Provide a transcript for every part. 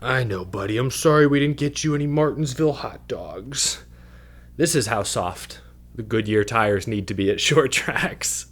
I know, buddy. I'm sorry we didn't get you any Martinsville hot dogs. This is how soft the Goodyear tires need to be at short tracks.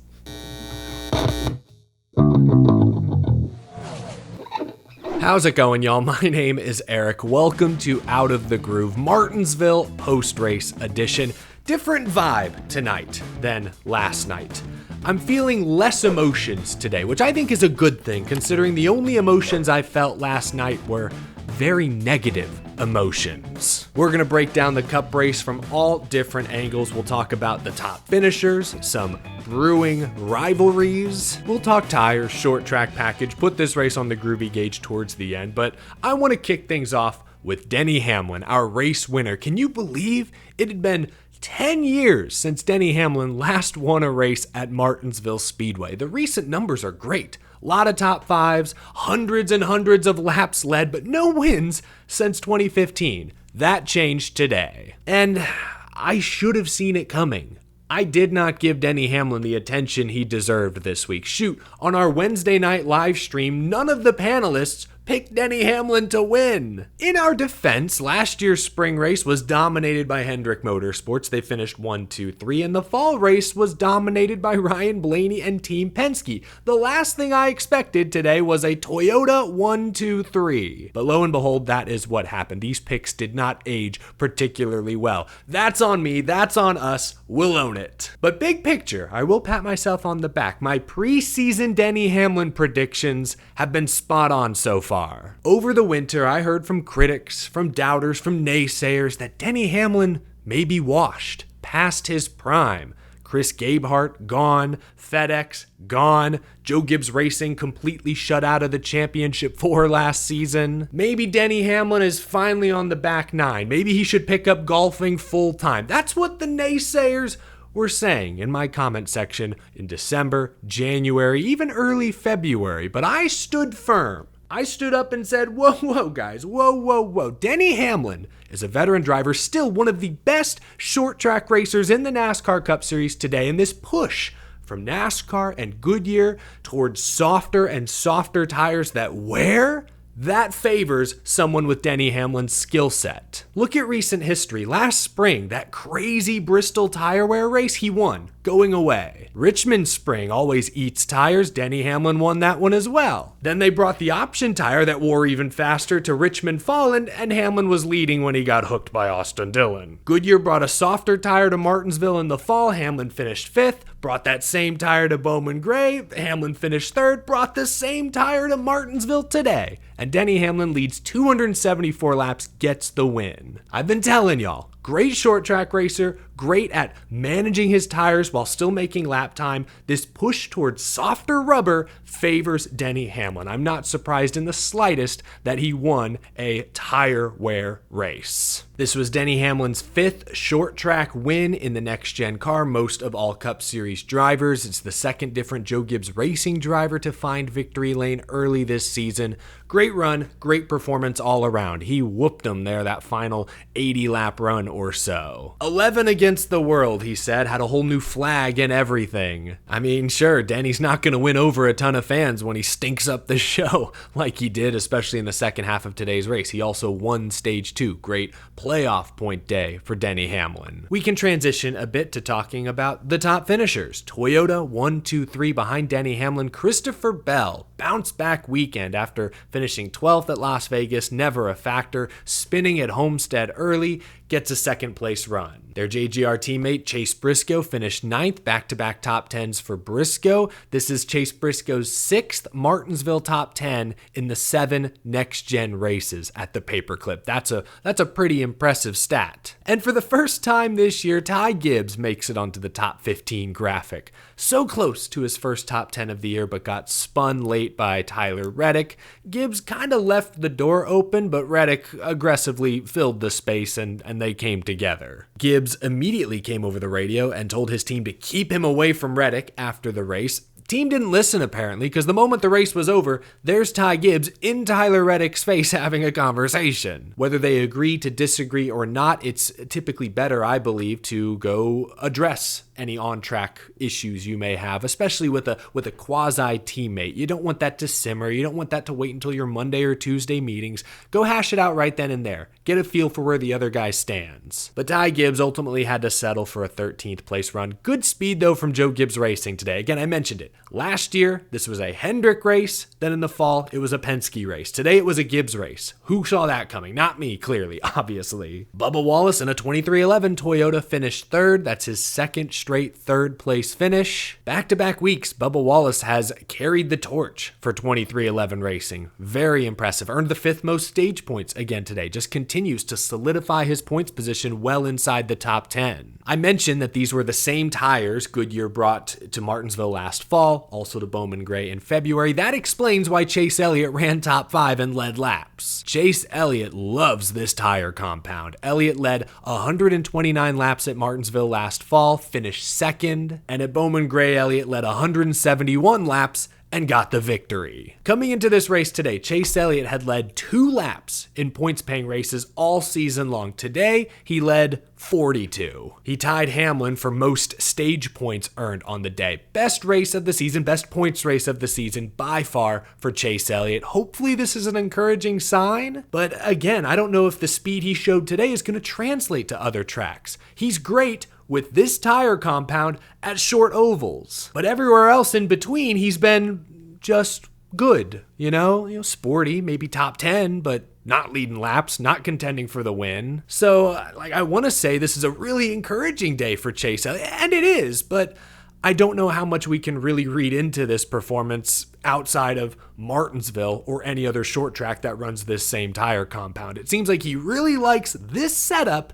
How's it going, y'all? My name is Eric. Welcome to Out of the Groove, Martinsville post-race edition. Different vibe tonight than last night. I'm feeling less emotions today, which I think is a good thing, considering the only emotions I felt last night were very negative emotions. We're going to break down the Cup race from all different angles. We'll talk about the top finishers, some brewing rivalries. We'll talk tires, short track package, put this race on the groovy gauge towards the end. But I want to kick things off with Denny Hamlin, our race winner. Can you believe it had been 10 years since Denny Hamlin last won a race at Martinsville Speedway? The recent numbers are great. A lot of top fives, hundreds and hundreds of laps led, but no wins since 2015. That changed today. And I should have seen it coming. I did not give Denny Hamlin the attention he deserved this week. Shoot, on our Wednesday night live stream, none of the panelists picked Denny Hamlin to win. In our defense, last year's spring race was dominated by Hendrick Motorsports. They finished 1, 2, 3, and the fall race was dominated by Ryan Blaney and Team Pensky. The last thing I expected today was a Toyota 1, 2, 3. But lo and behold, that is what happened. These picks did not age particularly well. That's on me, that's on us, we'll own it. But big picture, I will pat myself on the back. My preseason Denny Hamlin predictions have been spot on so far. Over the winter, I heard from critics, from doubters, from naysayers that Denny Hamlin may be washed, past his prime. Chris Gabehart, gone. FedEx, gone. Joe Gibbs Racing completely shut out of the championship 4 last season. Maybe Denny Hamlin is finally on the back nine. Maybe he should pick up golfing full time. That's what the naysayers were saying in my comment section in December, January, even early February. But I stood firm. I stood up and said, whoa, guys, whoa. Denny Hamlin is a veteran driver, still one of the best short track racers in the NASCAR Cup Series today. And this push from NASCAR and Goodyear towards softer and softer tires that wear, that favors someone with Denny Hamlin's skill set. Look at recent history. Last spring, that crazy Bristol tire wear race, he won, going away. Richmond Spring always eats tires. Denny Hamlin won that one as well. Then they brought the option tire that wore even faster to Richmond Fall, and Hamlin was leading when he got hooked by Austin Dillon. Goodyear brought a softer tire to Martinsville in the fall. Hamlin finished 5th. Brought that same tire to Bowman Gray. Hamlin finished 3rd. Brought the same tire to Martinsville today. And Denny Hamlin leads 274 laps, gets the win. I've been telling y'all, great short track racer, great at managing his tires while still making lap time. This push towards softer rubber favors Denny Hamlin. I'm not surprised in the slightest that he won a tire wear race. This was Denny Hamlin's 5th short track win in the next gen car, most of all Cup Series drivers. It's the second different Joe Gibbs Racing driver to find victory lane early this season. Great run, great performance all around. He whooped him there, that final 80 lap run or so. 11 against the world, he said, had a whole new flag and everything. I mean, sure, Denny's not going to win over a ton of fans when he stinks up the show like he did, especially in the second half of today's race. He also won stage 2. Great playoff point day for Denny Hamlin. We can transition a bit to talking about the top finishers. Toyota 1, 2, 3 behind Denny Hamlin. Christopher Bell, bounce back weekend after finishing 12th at Las Vegas, never a factor. Spinning at Homestead early, gets a second place run. Their JGR teammate Chase Briscoe finished 9th, back-to-back top 10s for Briscoe. This is Chase Briscoe's 6th Martinsville top 10 in the 7 next-gen races at the paperclip. That's a pretty impressive stat. And for the first time this year, Ty Gibbs makes it onto the top 15 graphic. So close to his first top 10 of the year, but got spun late by Tyler Reddick. Gibbs kind of left the door open, but Reddick aggressively filled the space and they came together. Gibbs immediately came over the radio and told his team to keep him away from Reddick after the race. Team didn't listen apparently, because the moment the race was over, there's Ty Gibbs in Tyler Reddick's face having a conversation. Whether they agree to disagree or not, it's typically better, I believe, to go address any on-track issues you may have, especially with a quasi teammate. You don't want that to simmer. You don't want that to wait until your Monday or Tuesday meetings. Go hash it out right then and there. Get a feel for where the other guy stands. But Ty Gibbs ultimately had to settle for a 13th place run. Good speed though from Joe Gibbs Racing today. Again, I mentioned it. Last year, this was a Hendrick race. Then in the fall, it was a Pensky race. Today, it was a Gibbs race. Who saw that coming? Not me, clearly, obviously. Bubba Wallace in a 2311 Toyota finished third. That's his second straight third place finish. Back-to-back weeks, Bubba Wallace has carried the torch for 2311 racing. Very impressive. Earned the 5th most stage points again today. Just continues to solidify his points position well inside the top 10. I mentioned that these were the same tires Goodyear brought to Martinsville last fall, also to Bowman Gray in February. That explains why Chase Elliott ran top 5 and led laps. Chase Elliott loves this tire compound. Elliott led 129 laps at Martinsville last fall, finished second, and at Bowman Gray, Elliott led 171 laps and got the victory. Coming into this race today, Chase Elliott had led 2 laps in points-paying races all season long. Today, he led 42. He tied Hamlin for most stage points earned on the day. Best race of the season, best points race of the season by far for Chase Elliott. Hopefully this is an encouraging sign, but again, I don't know if the speed he showed today is going to translate to other tracks. He's great with this tire compound at short ovals, but everywhere else in between, he's been just good, you know, sporty, maybe top 10, but not leading laps, not contending for the win. So, I want to say this is a really encouraging day for Chase Elliott, and it is, but I don't know how much we can really read into this performance outside of Martinsville or any other short track that runs this same tire compound. It seems like he really likes this setup,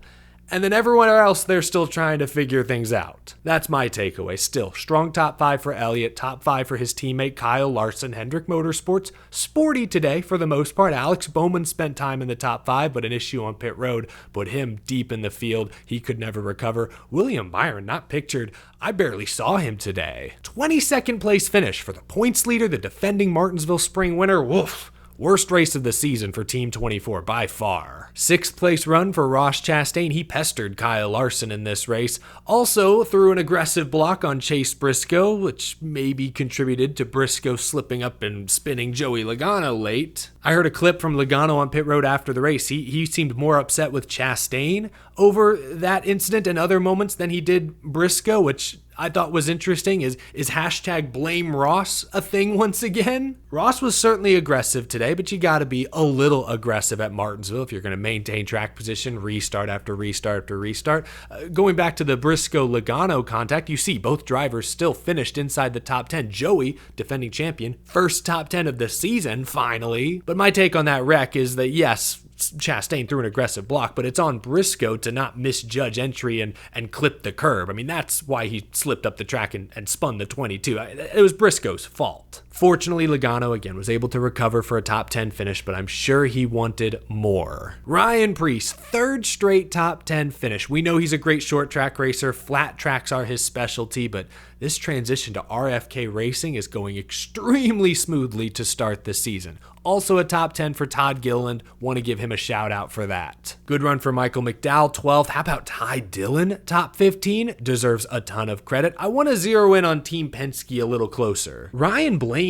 and then everywhere else, they're still trying to figure things out. That's my takeaway. Still, strong top 5 for Elliott, top 5 for his teammate Kyle Larson. Hendrick Motorsports, sporty today for the most part. Alex Bowman spent time in the top 5, but an issue on pit road put him deep in the field. He could never recover. William Byron, not pictured. I barely saw him today. 22nd place finish for the points leader, the defending Martinsville Spring winner. Woof. Worst race of the season for Team 24 by far. 6th place run for Ross Chastain. He pestered Kyle Larson in this race. Also threw an aggressive block on Chase Briscoe, which maybe contributed to Briscoe slipping up and spinning Joey Logano late. I heard a clip from Logano on pit road after the race. He seemed more upset with Chastain over that incident and other moments than he did Briscoe, which I thought was interesting. Is hashtag blame Ross a thing once again? Ross was certainly aggressive today, but you got to be a little aggressive at Martinsville if you're going to maintain track position, restart after restart after restart. Going back to the Briscoe-Logano contact, you see both drivers still finished inside the top 10. Joey, defending champion, first top 10 of the season, finally. But my take on that wreck is that yes, Chastain threw an aggressive block, but it's on Briscoe to not misjudge entry and clip the curb. I mean, that's why he slipped up the track and spun the 22. It was Briscoe's fault. Fortunately, Logano again was able to recover for a top 10 finish, but I'm sure he wanted more. Ryan Preece, 3rd straight top 10 finish. We know he's a great short track racer. Flat tracks are his specialty, but this transition to RFK racing is going extremely smoothly to start the season. Also a top 10 for Todd Gilliland. Want to give him a shout out for that. Good run for Michael McDowell, 12th. How about Ty Dillon, top 15? Deserves a ton of credit. I want to zero in on Team Pensky a little closer. Ryan Blaney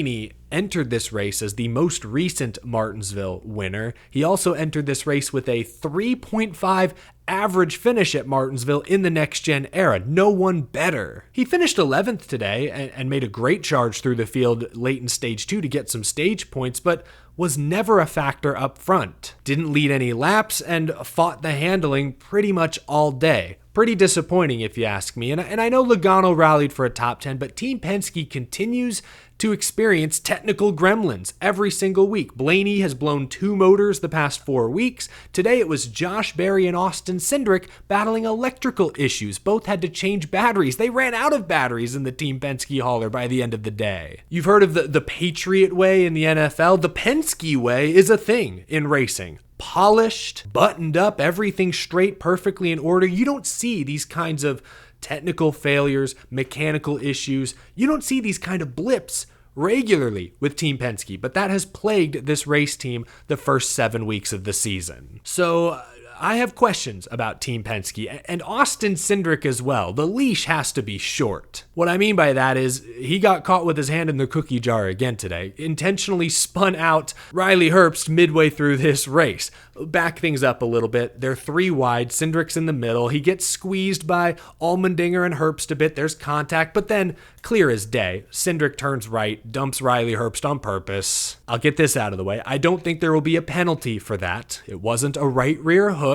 entered this race as the most recent Martinsville winner. He also entered this race with a 3.5 average finish at Martinsville in the next-gen era. No one better. He finished 11th today and made a great charge through the field late in stage 2 to get some stage points, but was never a factor up front. Didn't lead any laps and fought the handling pretty much all day. Pretty disappointing if you ask me. And I know Logano rallied for a top 10, but Team Pensky continues to experience technical gremlins every single week. Blaney has blown 2 motors the past 4 weeks. Today it was Josh Berry and Austin Cindric battling electrical issues. Both had to change batteries. They ran out of batteries in the Team Pensky hauler by the end of the day. You've heard of the Patriot way in the NFL. The Pensky way is a thing in racing. Polished, buttoned up, everything straight, perfectly in order. You don't see these kinds of technical failures, mechanical issues. You don't see these kind of blips regularly with Team Pensky, but that has plagued this race team the first 7 weeks of the season. So I have questions about Team Pensky and Austin Cindric as well. The leash has to be short. What I mean by that is he got caught with his hand in the cookie jar again today, intentionally spun out Riley Herbst midway through this race. Back things up a little bit. They're 3 wide. Cindric's in the middle. He gets squeezed by Allmendinger and Herbst a bit. There's contact, but then clear as day, Cindric turns right, dumps Riley Herbst on purpose. I'll get this out of the way. I don't think there will be a penalty for that. It wasn't a right rear hook.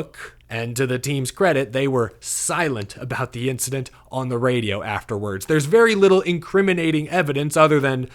And to the team's credit, they were silent about the incident on the radio afterwards. There's very little incriminating evidence other than,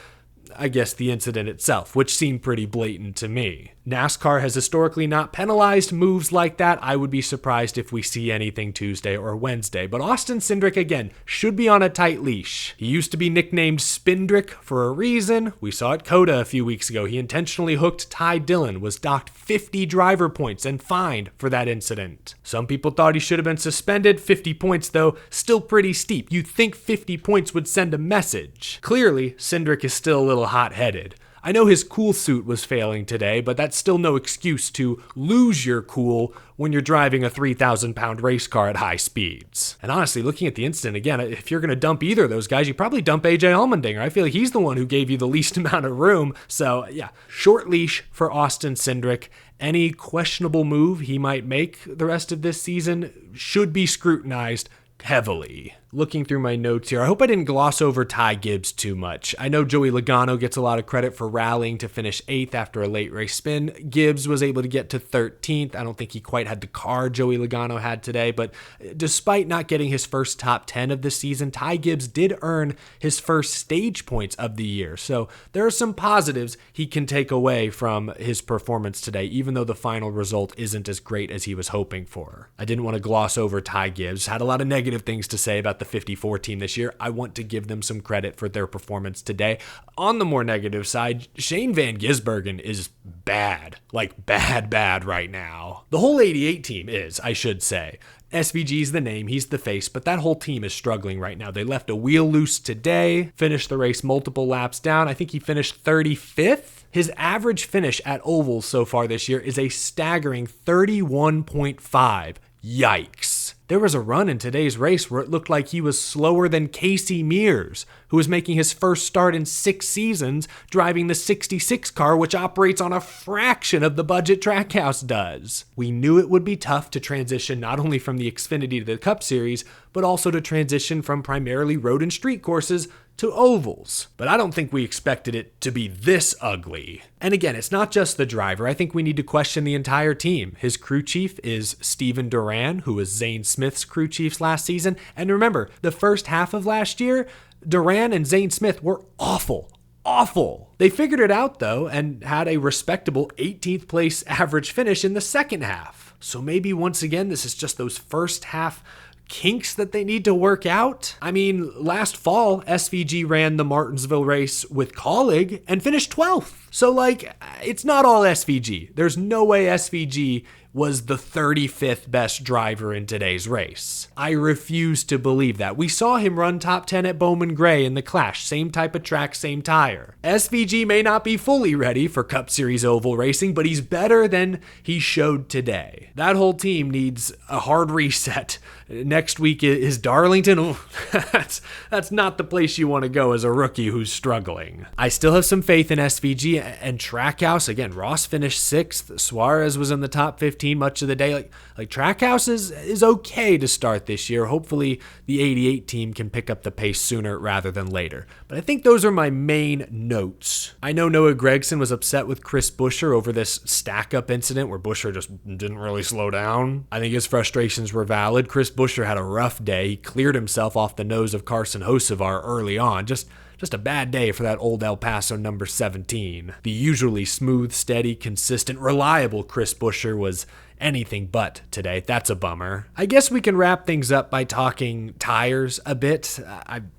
I guess, the incident itself, which seemed pretty blatant to me. NASCAR has historically not penalized moves like that. I would be surprised if we see anything Tuesday or Wednesday. But Austin Cindric, again, should be on a tight leash. He used to be nicknamed Spindrick for a reason. We saw at COTA a few weeks ago. He intentionally hooked Ty Dillon, was docked 50 driver points and fined for that incident. Some people thought he should have been suspended. 50 points, though, still pretty steep. You'd think 50 points would send a message. Clearly, Cindric is still a little hot-headed. I know his cool suit was failing today, but that's still no excuse to lose your cool when you're driving a 3,000-pound race car at high speeds. And honestly, looking at the incident again, if you're going to dump either of those guys, you probably dump AJ Allmendinger. I feel like he's the one who gave you the least amount of room. So yeah, short leash for Austin Cindric. Any questionable move he might make the rest of this season should be scrutinized heavily. Looking through my notes here, I hope I didn't gloss over Ty Gibbs too much. I know Joey Logano gets a lot of credit for rallying to finish 8th after a late race spin. Gibbs was able to get to 13th. I don't think he quite had the car Joey Logano had today, but despite not getting his first top 10 of the season, Ty Gibbs did earn his first stage points of the year. So there are some positives he can take away from his performance today, even though the final result isn't as great as he was hoping for. I didn't want to gloss over Ty Gibbs. Had a lot of negative things to say about the 54 team this year. I want to give them some credit for their performance today. On the more negative side, Shane Van Gisbergen is bad, like bad right now. The whole 88 team is, I should say. SVG's the name, he's the face, but that whole team is struggling right now. They left a wheel loose today, finished the race multiple laps down. I think he finished 35th. His average finish at ovals so far this year is a staggering 31.5. Yikes. There was a run in today's race where it looked like he was slower than Casey Mears, who was making his first start in 6 seasons driving the 66 car, which operates on a fraction of the budget Trackhouse does. We knew it would be tough to transition not only from the Xfinity to the Cup Series, but also to transition from primarily road and street courses to ovals. But I don't think we expected it to be this ugly. And again, it's not just the driver. I think we need to question the entire team. His crew chief is Steven Duran, who was Zane Smith's crew chiefs last season. And remember, the first half of last year, Duran and Zane Smith were awful. They figured it out, though, and had a respectable 18th place average finish in the second half. So maybe once again, this is just those first half kinks that they need to work out. I mean, last fall, SVG ran the Martinsville race with Colleague and finished 12th. So, it's not all SVG. There's no way SVG was the 35th best driver in today's race. I refuse to believe that. We saw him run top 10 at Bowman Gray in the Clash. Same type of track, same tire. SVG may not be fully ready for Cup Series oval racing, but he's better than he showed today. That whole team needs a hard reset. Next week is Darlington. Oh, that's not the place you want to go as a rookie who's struggling. I still have some faith in SVG and Trackhouse. Again, Ross finished 6th. Suarez was in the top 15 much of the day. Like Trackhouse is okay to start this year. Hopefully the 88 team can pick up the pace sooner rather than later. But I think those are my main notes. I know Noah Gragson was upset with Chris Buescher over this stack-up incident where Buescher just didn't really slow down. I think his frustrations were valid. Chris Buescher had a rough day. He cleared himself off the nose of Carson Hocevar early on. Just a bad day for that old El Paso number 17. The usually smooth, steady, consistent, reliable Chris Buescher was anything but today. That's a bummer. I guess we can wrap things up by talking tires a bit.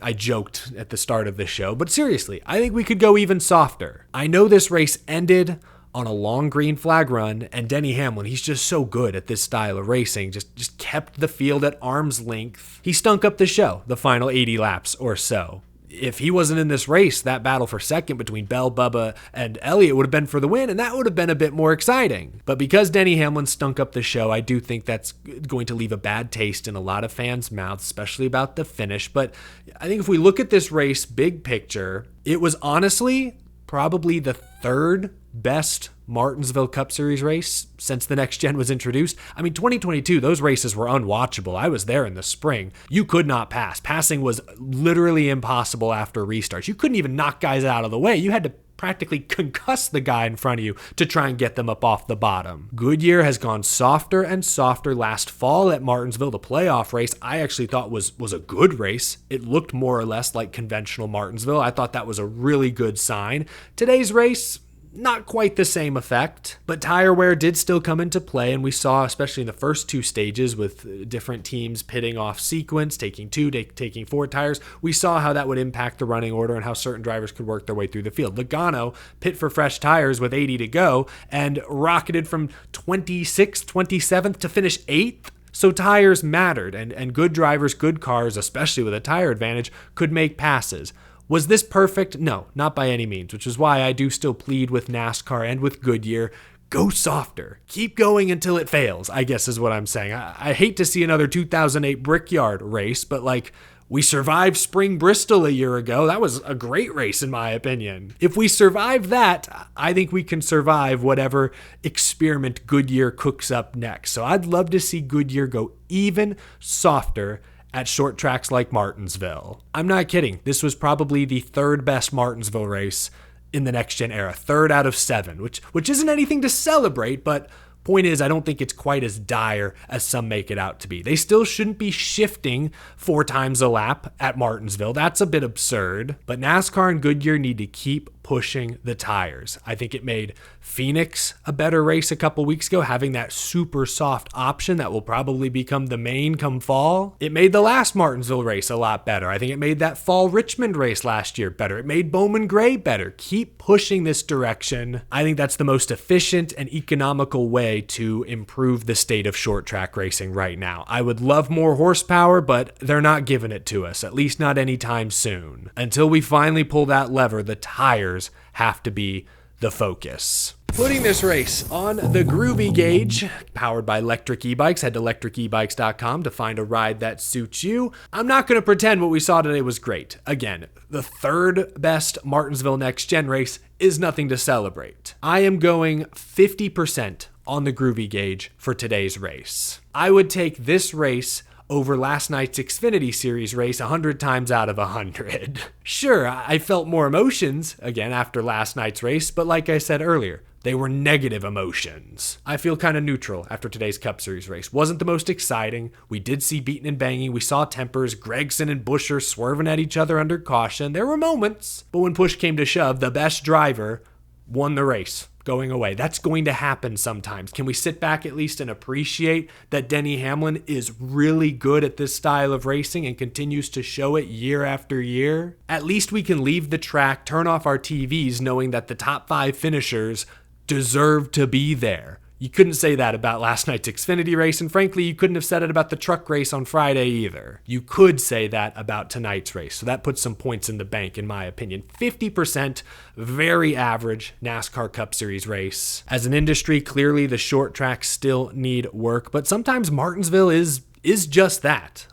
I joked at the start of the show, but seriously, I think we could go even softer. I know this race ended on a long green flag run, and Denny Hamlin, he's just so good at this style of racing, just kept the field at arm's length. He stunk up the show the final 80 laps or so. If he wasn't in this race, that battle for second between Bell, Bubba, and Elliott would have been for the win, and that would have been a bit more exciting. But because Denny Hamlin stunk up the show, I do think that's going to leave a bad taste in a lot of fans' mouths, especially about the finish. But I think if we look at this race, big picture, it was honestly probably the third best Martinsville Cup Series race since the next gen was introduced. I mean, 2022, those races were unwatchable. I was there in the spring. You could not pass. Passing was literally impossible after restarts. You couldn't even knock guys out of the way. You had to practically concuss the guy in front of you to try and get them up off the bottom. Goodyear has gone softer and softer. Last fall at Martinsville, the playoff race, I actually thought was a good race. It looked more or less like conventional Martinsville. I thought that was a really good sign. Today's race, not quite the same effect, but tire wear did still come into play, and we saw, especially in the first two stages with different teams pitting off sequence, taking 2, taking 4 tires, we saw how that would impact the running order and how certain drivers could work their way through the field. Logano pit for fresh tires with 80 to go and rocketed from 26th, 27th to finish 8th. So tires mattered, and good drivers, good cars, especially with a tire advantage, could make passes. Was this perfect? No, not by any means, which is why I do still plead with NASCAR and with Goodyear. Go softer. Keep going until it fails, I guess is what I'm saying. I hate to see another 2008 Brickyard race, but we survived Spring Bristol a year ago. That was a great race in my opinion. If we survive that, I think we can survive whatever experiment Goodyear cooks up next. So I'd love to see Goodyear go even softer at short tracks like Martinsville. I'm not kidding. This was probably the third best Martinsville race in the next gen era. 3rd out of 7, which isn't anything to celebrate, but point is, I don't think it's quite as dire as some make it out to be. They still shouldn't be shifting 4 times a lap at Martinsville. That's a bit absurd, but NASCAR and Goodyear need to keep pushing the tires. I think it made Phoenix a better race a couple weeks ago, having that super soft option that will probably become the main come fall. It made the last Martinsville race a lot better. I think it made that fall Richmond race last year better. It made Bowman Gray better. Keep pushing this direction. I think that's the most efficient and economical way to improve the state of short track racing right now. I would love more horsepower, but they're not giving it to us, at least not anytime soon. Until we finally pull that lever, the tires have to be the focus. Putting this race on the Groovy Gauge, powered by Electric E-Bikes. Head to electricebikes.com to find a ride that suits you. I'm not going to pretend what we saw today was great. Again, the 3rd best Martinsville Next Gen race is nothing to celebrate. I am going 50% on the Groovy Gauge for today's race. I would take this race over last night's Xfinity Series race 100 times out of 100. Sure, I felt more emotions, again, after last night's race, but like I said earlier, they were negative emotions. I feel kind of neutral after today's Cup Series race. Wasn't the most exciting. We did see beating and banging. We saw tempers, Gregson and Buescher swerving at each other under caution. There were moments, but when push came to shove, the best driver won the race. Going away. That's going to happen sometimes. Can we sit back at least and appreciate that Denny Hamlin is really good at this style of racing and continues to show it year after year? At least we can leave the track, turn off our TVs, knowing that the top 5 finishers deserve to be there. You couldn't say that about last night's Xfinity race, and frankly, you couldn't have said it about the truck race on Friday either. You could say that about tonight's race, so that puts some points in the bank, in my opinion. 50%, very average NASCAR Cup Series race. As an industry, clearly the short tracks still need work, but sometimes Martinsville is just that.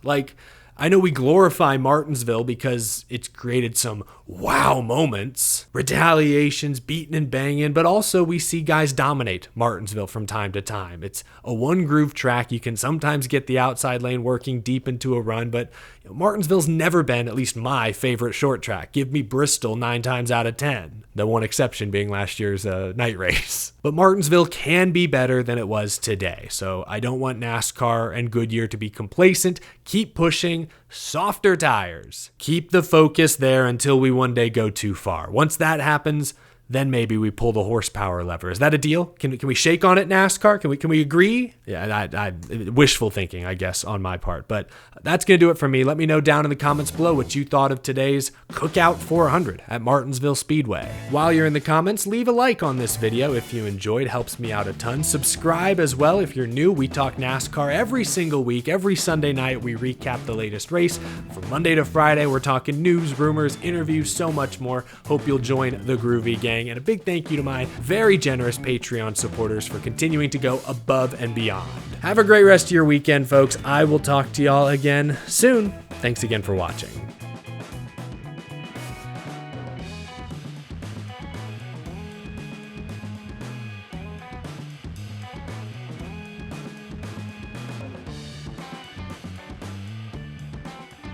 I know we glorify Martinsville because it's created some wow moments, retaliations, beating and banging, but also we see guys dominate Martinsville from time to time. It's a one groove track. You can sometimes get the outside lane working deep into a run, but Martinsville's never been, at least my favorite short track. Give me Bristol 9 times out of 10. The one exception being last year's night race. But Martinsville can be better than it was today. So I don't want NASCAR and Goodyear to be complacent. Keep pushing, softer tires. Keep the focus there until we one day go too far. Once that happens, then maybe we pull the horsepower lever. Is that a deal? Can we shake on it, NASCAR? Can we agree? Yeah, I wishful thinking, I guess, on my part. But that's going to do it for me. Let me know down in the comments below what you thought of today's Cookout 400 at Martinsville Speedway. While you're in the comments, leave a like on this video if you enjoyed. Helps me out a ton. Subscribe as well if you're new. We talk NASCAR every single week. Every Sunday night, we recap the latest race. From Monday to Friday, we're talking news, rumors, interviews, so much more. Hope you'll join the Groovy Gang. And a big thank you to my very generous Patreon supporters for continuing to go above and beyond. Have a great rest of your weekend, folks. I will talk to y'all again soon. Thanks again for watching.